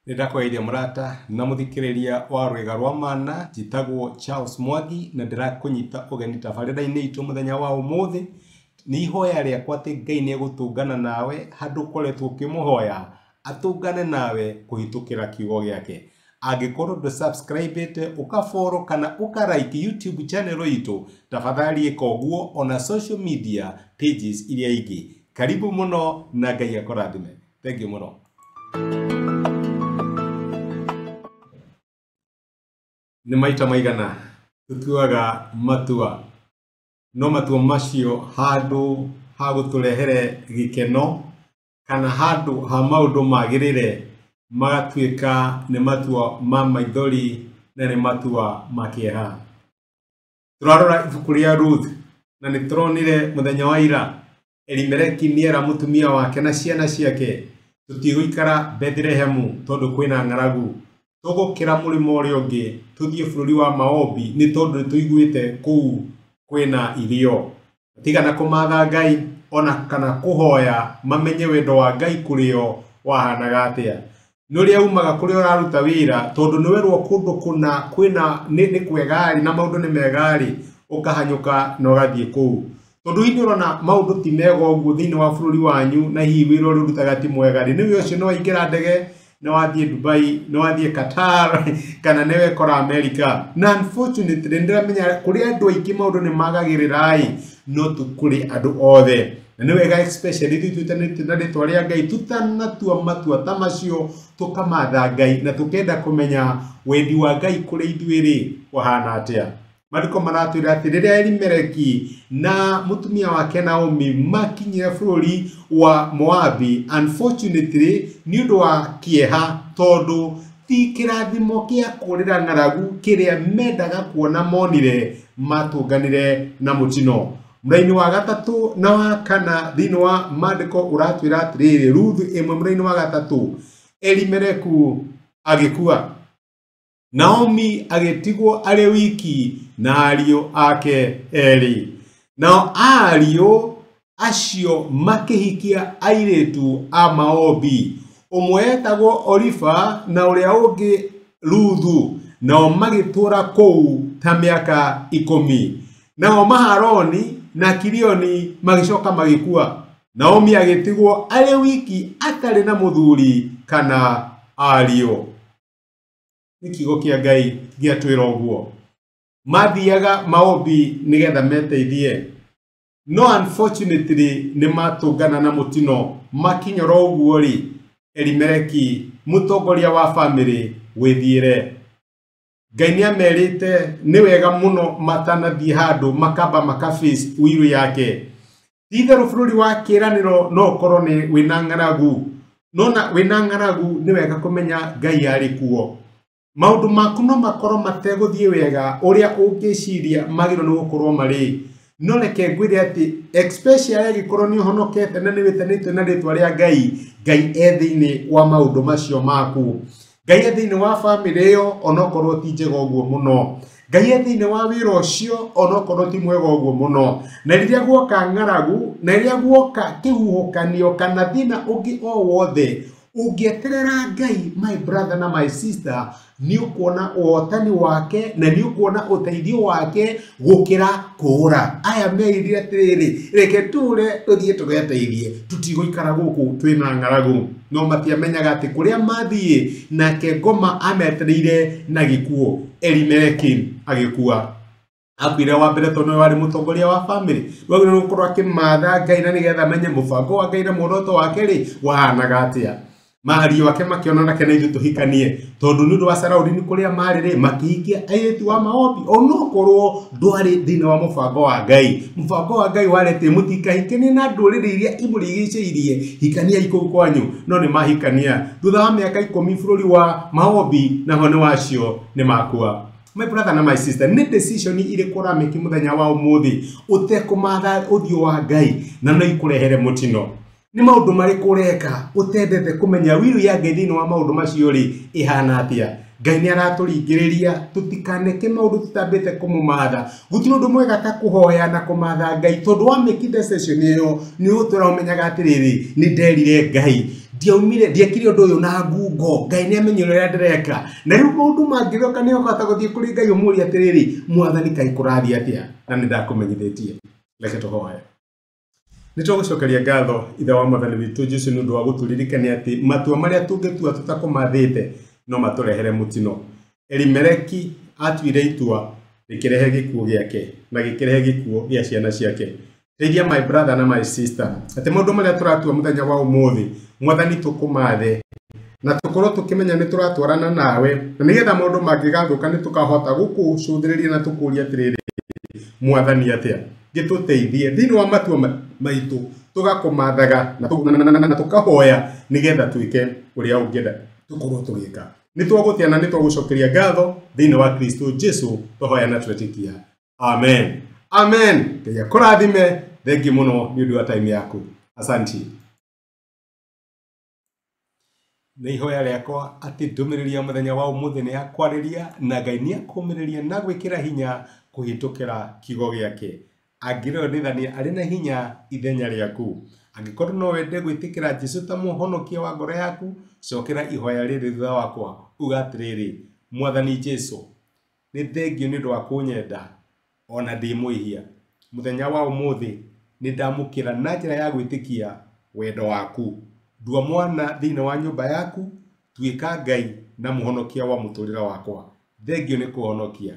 Nindakweithia murata na muthikiriria wa rwega rwa mana jitagwo Charles Mwangi na ndirakunyita ugeni tabarira-ini itu muthenya wa umuthi ni ihoya riakwa ati Ngai ni egutungana nawe handu koretwo ukimuhoya atungane nawe kuhitukira kiugo giake. Angikorwo ndu subscribe ukafollow kana ukarike YouTube channel itu tafadhali eka uguo ona social media pages iria ingi. Karibu muno na Ngai akurathime. Thank you muno. Ni maita maigana tutuaga matua no matua macio handu ha guturehere gikeno kana handu ha maundu magirire magatuika ni matua ma maithori na ni matua ma kieha. Turarora ibuku ria Ruth na ni turonire muthenya wa ira Elimeleki niera mutumia wake na ciana ciake tutiguikara Bethlehemu tondu kwina ng'aragu tugukira murimo uri ungi tuthie bururi wa maombi ni tondu ni tuiguite kuu kwina irio tigana kumatha Ngai ona kana kuhoya mamenye wendo wa Ngai kurio wahanaga atia nuria umaga kurio raruta wira tondu ni werwo kundu kuna kwina ni kwegari na maundu ni megari ukahanyuka no gathie kuu tondu ini urona maundu ti mega uguo thiini wa bururi wanyu na hihi wira uri rutaga ti mwegari ni ucio no ingira ndege no wathie Dubai no wathie Qatar kana newe kora America na unfortunately ndiramenya kuri andu aingi maundu ni magagirirai no tukuri andu othe na ni wega especially tutanite na ritwa ria Ngai tutanatua matua ta macio tukamatha Ngai na tukenda kumenya wendi wa Ngai kuri ithuiri wahana atia. Maandiko maratwira ati riria Elimeleki na mutumia wake Naomi makinyira bururi wa Moabi unfortunately ni undu wa kieha tondu ti kirathimo kia kurira ng'aragu kiria mendaga kuona monire matunganire na mutino. Muraini wa gatatu na wa kana thiini wa maandiko uratwira atiriri Ruth imwe muraini wa gatatu Elimeleku agikua Naomi agetigwo ari wiki na ariu ake eri. Nao ariu acio makihikia airetu a maombi umwe etagwo Olifa na uria ungi Ruthu nao magitura kuu ta miaka 10 nao Maharoni na Kilioni magicoka magikua. Naomi agetigwo ari wiki atari na muthuri kana ariu. Nikigo kia Ngai giatwira uguo mathiaga maombi nigetha meteithie no unfortunately ni matungana na mutino makinyora uguo ri Elimeleki mutongoria wa family withiire. Ngai ni amerite ni wega muno matanathie handu makamba makaface wiru yake itharu bururi wa kiraniro no korwo ni wina ng'aragu nona wina ng'aragu ni wega kumenya Ngai ari kuo. Maundu maku no makorwo mateguthie wega uria ungiciria magiro ni gukorwo mari no reke ngwire ati especially gikorwo ni honokete na ni witanite na ritwa ria Ngai ethiini wa maundu macio maku Ngai ethiini wa family yo onokorwo ti njega uguo muno Ngai ethiini wa wira ucio onokorwo ti mwega uguo muno na riria guoka ng'aragu na riria guoka kihuhukanio kana thina ungi o wothe ungieterera Ngai my brother na my sister ni ukuona uotani wake na ni ukuona uteithio wake gukira kuura. Aya meirire atiriri reke ture tuthie tugeteithie tutiguikara guku twina ng'aragu no matiamenyaga ati kuria mathie nake ngoma ametereire na gikuo. Elimeleki agikua akwire wa mbere tondu wari mutongoria wa family wagire gukorwo akimatha Ngai na nigetha menye mubango wa Ngai na muoroto wake ri wahanaga atia. Mahario wake makionana kana ithu tuhikanie tondu nundu wa Saraudi ni kuria marire makihikia airetu wa maombi onokorwo ndwari thina wa mubango wa Ngai. Mubango wa Ngai warete mutikahikanie na ndurire iria imurigiceirie hikania ikuo kwanyu no ni mahikania thutha wa miaka 10 bururi wa maombi na hone wacio ni makua. My brother na my sister ni decision ire kora meki muthenya wa umuthi utekumatha uthio wa Ngai na no ikurehere mutino. Ni maundu mari kureka utendete kumenya wiru ya Ngai thiini wa maundu macio ri ihana atia. Ngai ni araturingiriria tutikaneke maundu tutambite kumumatha gutiro ndu mwega ta kuhoya na kumatha Ngai tondu wa make decision iyo ni utura umenyaga atiriri ni nderire Ngai ndiekire undu uyu na ngungo Ngai ni amenye uria ndireka na riu maundu mangithoka ni okata guthie kuri Ngai umuri atiriri Mwathani kai kurathi atia na ni ndakumenyithitie reke tuhoye nitugucokeria ngatho ithe wa Mwathani witu Jesu ni undu wa guturirikania ati matua maria tungitua tutakumathite no maturehere mutino Elimeleki atuire itua rikirehe gikuo giake na gikirehe gikuo gia ciana ciake Teithia my brother na my sister ati maundu maria turatua muthenya wa umuthi Mwathani tukumathe na tukorwo tukimenya ni turatwarana nawe na nigetha maundu mangigathuka ni tukahota gukucunthiriria na tukuria atiriri Mwathani atia gituteithie thini wa matua maitu tugakumathaga na tukahoya nigetha tuike uria ungienda tukorwo tugika ni twagutiana ni twagucokeria ngatho thini wa Kristo Jesu tuhoya na twetikia amen amen Ngai kurathime thengi muno ni undu wa time yaku asanti Ni ihoya riakwa ati ndumiriri ya muthenya wa umuthi ni akwariria na Ngai ni akumiriria na gwikira hinya kuhitukira kigo giake angirwo nithania ari na hinya ithenya riaku angikorwo no wende gwitikira Jesu ta muhonokia wa ngoro yaku cokera ihoya riri thutha wakwa ugatiriri Mwathani Jesu ni thengio ni ndwa kunyenda ona ndi muihia muthenya wa umuthi ni ndamukira na njira ya gwitikia wendo waku ndua mwana thini wa nyumba yaku tuika Ngai na muhonokia wa muturira wakwa thengio ni kuhonokia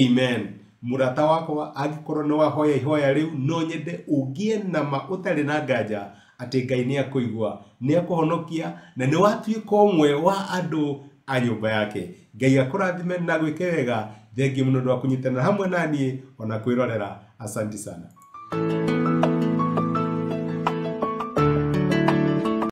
amen murata wakwa agikorwo no wahoya ihoya riu no nyende ugie na ma utari na nganja ati Ngai ni akuigua ni akuhonokia na ni watuika umwe wa andu a nyumba yake Ngai akurathime na gwike wega thengio muno ndwa kunyitana hamwe nani ona kwirorera asante sana